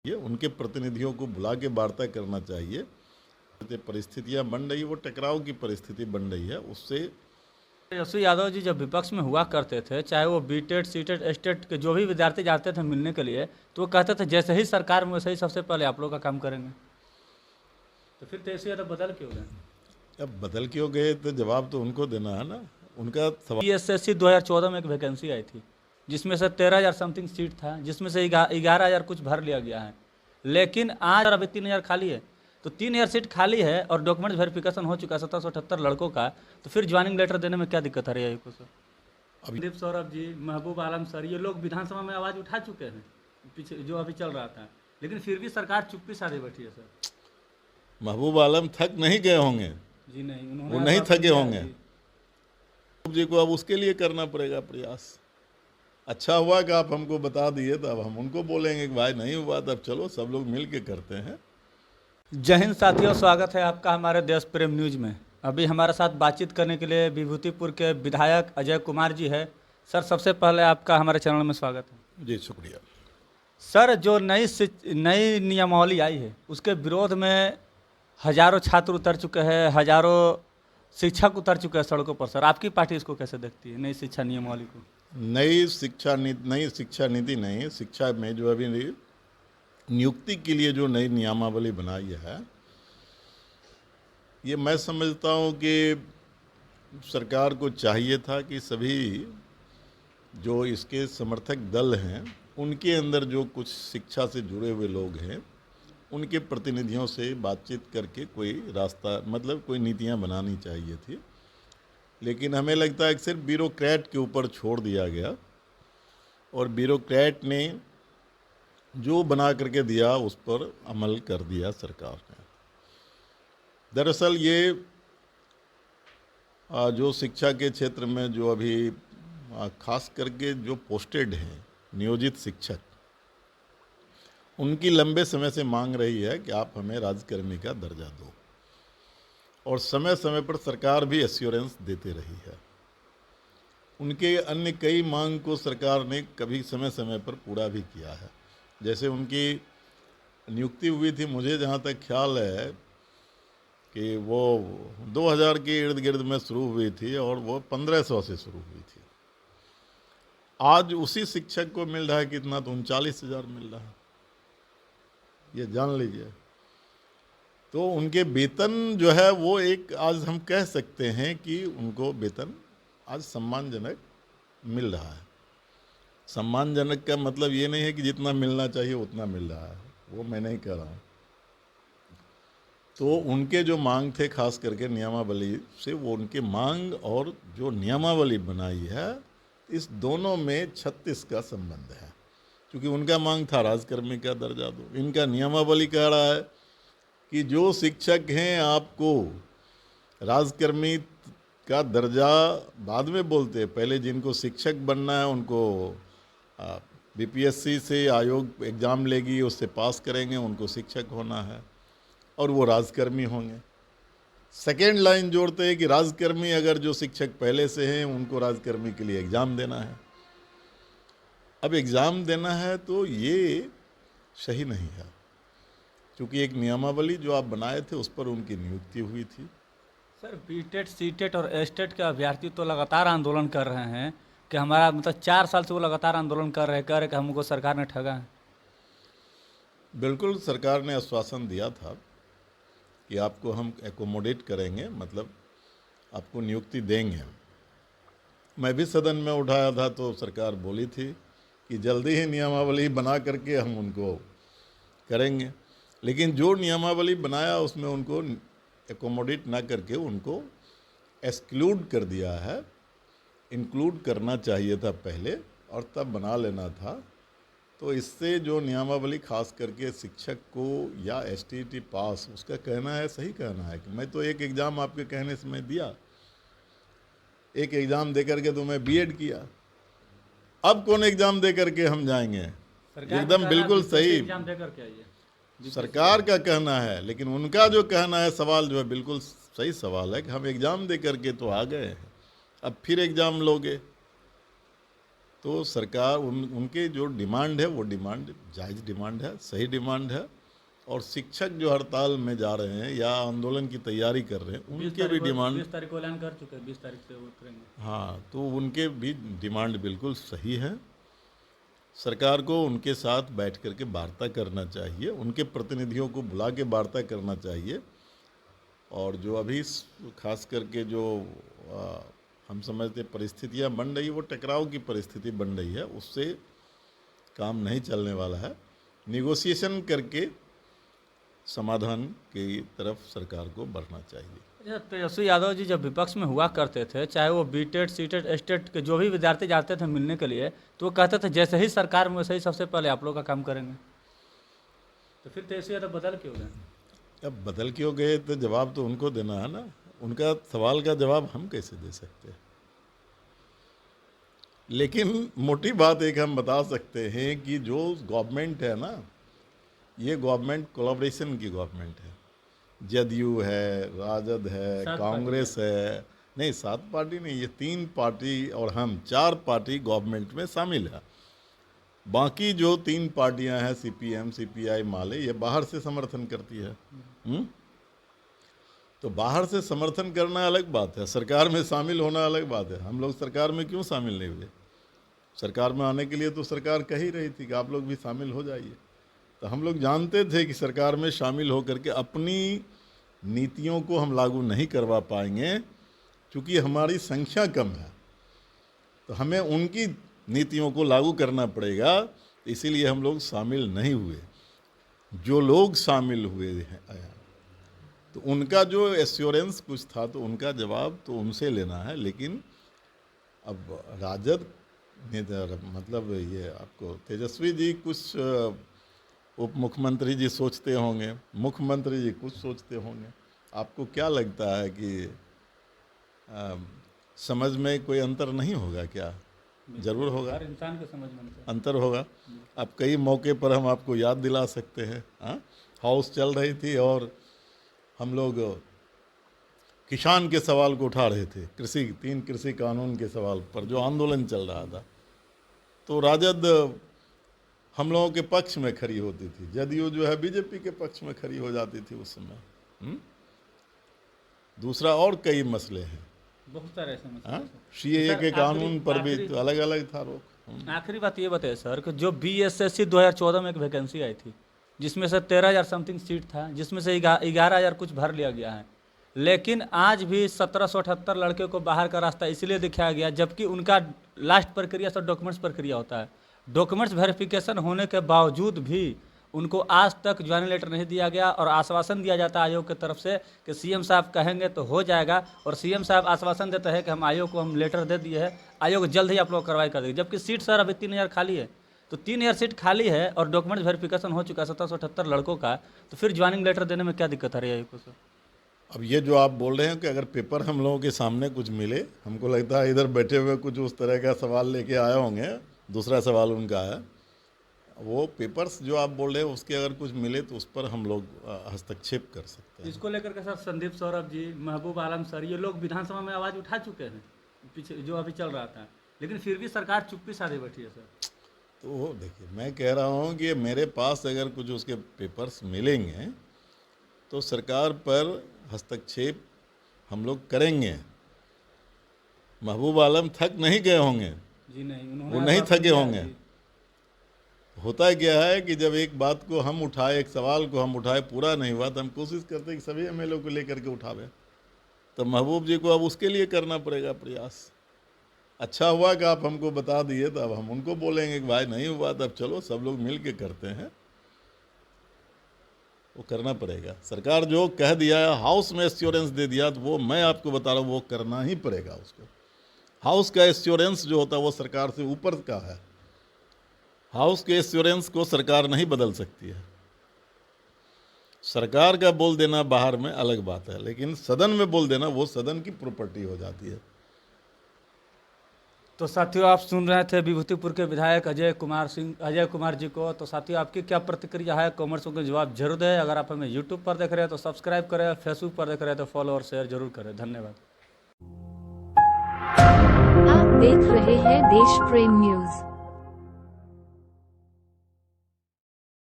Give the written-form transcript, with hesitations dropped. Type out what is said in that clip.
ये उनके प्रतिनिधियों को बुला के वार्ता करना चाहिए। परिस्थितियां बन रही, वो टकराव की परिस्थिति बन रही है, उससे तेजस्वी यादव जी जब विपक्ष में हुआ करते थे, चाहे वो बीटेड सीटेड एस्टेट के जो भी विद्यार्थी जाते थे मिलने के लिए, तो वो कहते थे जैसे ही सरकार में वैसे ही सबसे पहले आप लोग का काम करेंगे। तो फिर तेजस्वी यादव बदल क्यों गए? अब बदल क्यों गए तो जवाब तो उनको देना है ना। उनका सवाल पीएसएससी 2014 में एक वैकेंसी आई थी, जिसमें से 13,000 समथिंग सीट था, जिसमें से 11,000 कुछ भर लिया गया है। लेकिन आज अभी 3,000 खाली है। तो 3,000 सीट खाली है और डॉक्यूमेंट वेरिफिकेशन हो चुका है 1778 लड़कों का। तो फिर ज्वाइनिंग लेटर देने में क्या दिक्कत आ रही है को सर? संदीप सौरभ जी, महबूब आलम सर, ये लोग विधानसभा में आवाज़ उठा चुके हैं पीछे जो अभी चल रहा था, लेकिन फिर भी सरकार चुप्पी साधे बैठी है सर। महबूब आलम थक नहीं गए होंगे, जी नहीं, वो उन्होंने नहीं आश्वासन थके दिया है होंगे। जी। जी को अब उसके लिए करना पड़ेगा प्रयास। अच्छा हुआ कि आप हमको बता दिए, तो अब हम उनको बोलेंगे कि भाई नहीं हुआ, तब चलो सब लोग मिल के करते हैं। जय हिंद साथियों, स्वागत है आपका हमारे देश प्रेम न्यूज में। अभी हमारे साथ बातचीत करने के लिए विभूतिपुर के विधायक अजय कुमार जी है। सर, सबसे पहले आपका हमारे चैनल में स्वागत है। जी शुक्रिया। सर, जो नई नियमावली आई है उसके विरोध में हजारों छात्र उतर चुके हैं, हजारों शिक्षक उतर चुके हैं सड़कों पर। सर, आपकी पार्टी इसको कैसे देखती है, नई शिक्षा नियमावली को? नई शिक्षा नीति नहीं, शिक्षा में जो अभी नियुक्ति के लिए जो नई नियमावली बनाई है, ये मैं समझता हूँ कि सरकार को चाहिए था कि सभी जो इसके समर्थक दल हैं, उनके अंदर जो कुछ शिक्षा से जुड़े हुए लोग हैं, उनके प्रतिनिधियों से बातचीत करके कोई रास्ता, मतलब कोई नीतियाँ बनानी चाहिए थी। लेकिन हमें लगता है कि सिर्फ ब्यूरोक्रेट के ऊपर छोड़ दिया गया, और ब्यूरोक्रेट ने जो बना करके दिया उस पर अमल कर दिया सरकार ने। दरअसल ये जो शिक्षा के क्षेत्र में जो अभी खास करके जो पोस्टेड हैं नियोजित शिक्षक, उनकी लंबे समय से मांग रही है कि आप हमें राज्यकर्मी का दर्जा दो, और समय समय पर सरकार भी एश्योरेंस देते रही है। उनके अन्य कई मांग को सरकार ने कभी समय समय पर पूरा भी किया है। जैसे उनकी नियुक्ति हुई थी, मुझे जहाँ तक ख्याल है कि वो 2000 के इर्द गिर्द में शुरू हुई थी, और वो 1500 से शुरू हुई थी। आज उसी शिक्षक को मिल रहा है कितना, तो 39,000 मिल रहा है, ये जान लीजिए। तो उनके वेतन जो है वो एक, आज हम कह सकते हैं कि उनको वेतन आज सम्मानजनक मिल रहा है। सम्मानजनक का मतलब ये नहीं है कि जितना मिलना चाहिए उतना मिल रहा है, वो मैं नहीं कह रहा हूँ। तो उनके जो मांग थे खास करके नियमावली से, वो उनके मांग और जो नियमावली बनाई है, इस दोनों में 36 का संबंध है। क्योंकि उनका मांग था राज्यकर्मी का दर्जा दो, इनका नियमावली कह रहा है कि जो शिक्षक हैं आपको राज्यकर्मी का दर्जा बाद में बोलते हैं, पहले जिनको शिक्षक बनना है उनको बीपीएससी से आयोग एग्ज़ाम लेगी, उससे पास करेंगे, उनको शिक्षक होना है और वो राज्यकर्मी होंगे। सेकेंड लाइन जोड़ते हैं कि राज्यकर्मी अगर जो शिक्षक पहले से हैं उनको राज्यकर्मी के लिए एग्ज़ाम देना है। अब एग्ज़ाम देना है तो ये सही नहीं है, क्योंकि एक नियमावली जो आप बनाए थे उस पर उनकी नियुक्ति हुई थी। सर, बीटेड सीटेड और एस्टेट के अभ्यर्थी तो लगातार आंदोलन कर रहे हैं कि हमारा मतलब 4 साल से वो लगातार आंदोलन कर रहे हैं, कह रहे कि हमको सरकार ने ठगा है। बिल्कुल, सरकार ने आश्वासन दिया था कि आपको हम एकोमोडेट करेंगे, मतलब आपको नियुक्ति देंगे। मैं भी सदन में उठाया था, तो सरकार बोली थी कि जल्दी ही नियमावली बना करके हम उनको करेंगे। लेकिन जो नियमावली बनाया उसमें उनको एकोमोडेट ना करके उनको एक्सक्लूड कर दिया है। इंक्लूड करना चाहिए था पहले और तब बना लेना था। तो इससे जो नियमावली खास करके शिक्षक को या एसटीईटी पास, उसका कहना है, सही कहना है कि मैं तो एक एग्ज़ाम आपके कहने से मैं दिया, एक एग्ज़ाम दे करके तो मैं बीएड किया, अब कौन एग्ज़ाम दे करके हम जाएंगे? एकदम बिल्कुल सही एग्जाम दे करके आइए, सरकार का कहना है, लेकिन उनका जो कहना है, सवाल जो है बिल्कुल सही सवाल है कि हम एग्ज़ाम दे करके तो आ गए हैं, अब फिर एग्ज़ाम लोगे। तो सरकार उनके जो डिमांड है वो डिमांड जायज़ डिमांड है, सही डिमांड है। और शिक्षक जो हड़ताल में जा रहे हैं या आंदोलन की तैयारी कर रहे हैं, उनके भी डिमांड 20 तारीख को ऐलान कर चुके हैं, 20 तारीख से वो करेंगे। हाँ, तो उनके भी डिमांड बिल्कुल सही है। सरकार को उनके साथ बैठ कर के वार्ता करना चाहिए, उनके प्रतिनिधियों को बुला के वार्ता करना चाहिए। और जो अभी खास करके जो हम समझते परिस्थितियां बन रही है, वो टकराव की परिस्थिति बन रही है, उससे काम नहीं चलने वाला है। निगोशिएशन करके समाधान की तरफ सरकार को बढ़ना चाहिए। अच्छा, तेजस्वी यादव जी जब विपक्ष में हुआ करते थे, चाहे वो बीटेड सीटेड एस्टेट के जो भी विद्यार्थी जाते थे मिलने के लिए, तो वो कहते थे जैसे ही सरकार में वैसे ही सबसे पहले आप लोग का काम करेंगे। तो फिर तेजस्वी यादव बदल क्यों गए? अब बदल क्यों गए तो जवाब तो उनको देना है ना, उनका सवाल का जवाब हम कैसे दे सकते हैं। लेकिन मोटी बात एक हम बता सकते हैं कि जो गवर्नमेंट है ना, ये गवर्नमेंट कोलैबोरेशन की गवर्नमेंट है। जदयू है, राजद है, सात कांग्रेस है, नहीं 7 पार्टी नहीं, ये 3 पार्टी और हम 4 पार्टी गवर्नमेंट में शामिल है। बाकी जो 3 पार्टियां हैं, सीपीएम, सीपीआई, माले, ये बाहर से समर्थन करती है। तो बाहर से समर्थन करना अलग बात है, सरकार में शामिल होना अलग बात है। हम लोग सरकार में क्यों शामिल नहीं हुए? सरकार में आने के लिए तो सरकार कह ही रही थी कि आप लोग भी शामिल हो जाइए। तो हम लोग जानते थे कि सरकार में शामिल होकर के अपनी नीतियों को हम लागू नहीं करवा पाएंगे, क्योंकि हमारी संख्या कम है। तो हमें उनकी नीतियों को लागू करना पड़ेगा, इसीलिए हम लोग शामिल नहीं हुए। जो लोग शामिल हुए हैं तो उनका जो एश्योरेंस कुछ था, तो उनका जवाब तो उनसे लेना है। लेकिन अब राजद मतलब ये आपको तेजस्वी जी कुछ, उप मुख्यमंत्री जी सोचते होंगे, मुख्यमंत्री जी कुछ सोचते होंगे। आपको क्या लगता है कि समझ में कोई अंतर नहीं होगा क्या? जरूर होगा, हर इंसान के समझ में अंतर होगा। अब कई मौके पर हम आपको याद दिला सकते हैं, हाउस चल रही थी और हम लोग किसान के सवाल को उठा रहे थे, 3 कृषि कानून के सवाल पर जो आंदोलन चल रहा था। तो राजद हम लोगों के पक्ष में खड़ी होती थी, जदयू जो है बीजेपी के पक्ष में खड़ी हो जाती थी उस समय। दूसरा और कई मसले हैं, बहुत सारे ऐसे मसले हैं। सीएए के कानून पर भी तो अलग अलग था रोक। आखिरी बात ये बताइए सर कि जो बीएसएससी 2014 में एक वैकेंसी आई थी, जिसमें से 13,000 समथिंग सीट था, जिसमें से 11,000 कुछ भर लिया गया है, लेकिन आज भी 1778 लड़के को बाहर का रास्ता इसलिए दिखाया गया, जबकि उनका लास्ट प्रक्रिया सर डॉक्यूमेंट्स प्रक्रिया होता है। डॉक्यूमेंट्स वेरिफिकेशन होने के बावजूद भी उनको आज तक ज्वाइनिंग लेटर नहीं दिया गया, और आश्वासन दिया जाता है आयोग की तरफ से कि सीएम साहब कहेंगे तो हो जाएगा, और सीएम साहब आश्वासन देते हैं कि हम आयोग को हम लेटर दे दिए हैं, आयोग जल्द ही आप लोग कार्रवाई कर देंगे। जबकि सीट सर अभी 3,000 खाली है, तो 3,000 सीट खाली है और डॉक्यूमेंट्स वेरिफिकेशन हो चुका है 1778 लड़कों का, तो फिर ज्वाइनिंग लेटर देने में क्या दिक्कत आ रही है आयोग को सर? अब ये जो आप बोल रहे हैं कि अगर पेपर हम लोगों के सामने कुछ मिले, हमको लगता है इधर बैठे हुए कुछ उस तरह का सवाल लेके आए होंगे, दूसरा सवाल उनका है। वो पेपर्स जो आप बोल रहे हैं उसके अगर कुछ मिले तो उस पर हम लोग हस्तक्षेप कर सकते हैं। इसको लेकर के सर संदीप सौरभ जी, महबूब आलम सर, ये लोग विधानसभा में आवाज़ उठा चुके हैं पीछे जो अभी चल रहा था, लेकिन फिर भी सरकार चुप्पी साधे बैठी है सर। तो देखिए, मैं कह रहा हूँ कि मेरे पास अगर कुछ उसके पेपर्स मिलेंगे तो सरकार पर हस्तक्षेप हम लोग करेंगे। महबूब आलम थक नहीं गए होंगे जी नहीं, वो नहीं थके होंगे। होता क्या है कि जब एक बात को हम उठाए, एक सवाल को हम उठाए, पूरा नहीं हुआ तो हम कोशिश करते हैं कि सभी एमएलए को लेकर के उठावे। तो महबूब जी को अब उसके लिए करना पड़ेगा प्रयास। अच्छा हुआ कि आप हमको बता दिए, तो अब हम उनको बोलेंगे कि भाई नहीं हुआ, तब चलो सब लोग मिल के करते हैं। वो करना पड़ेगा। सरकार जो कह दिया है, हाउस में एश्योरेंस दे दिया, तो वो मैं आपको बता रहा हूँ वो करना ही पड़ेगा उसको। हाउस का एश्योरेंस जो होता है वो सरकार से ऊपर का है। हाउस के एश्योरेंस को सरकार नहीं बदल सकती है। सरकार का बोल देना बाहर में अलग बात है, लेकिन सदन में बोल देना वो सदन की प्रॉपर्टी हो जाती है। तो साथियों, आप सुन रहे थे विभूतिपुर के विधायक अजय कुमार जी को। तो साथियों, आपकी क्या प्रतिक्रिया है, कमेंट्स के जवाब जरूर दें। अगर आप हमें यूट्यूब पर देख रहे हैं तो सब्सक्राइब करें, फेसबुक पर देख रहे हैं तो फॉलो और शेयर जरूर करें। धन्यवाद। देख रहे हैं देश प्रेम न्यूज।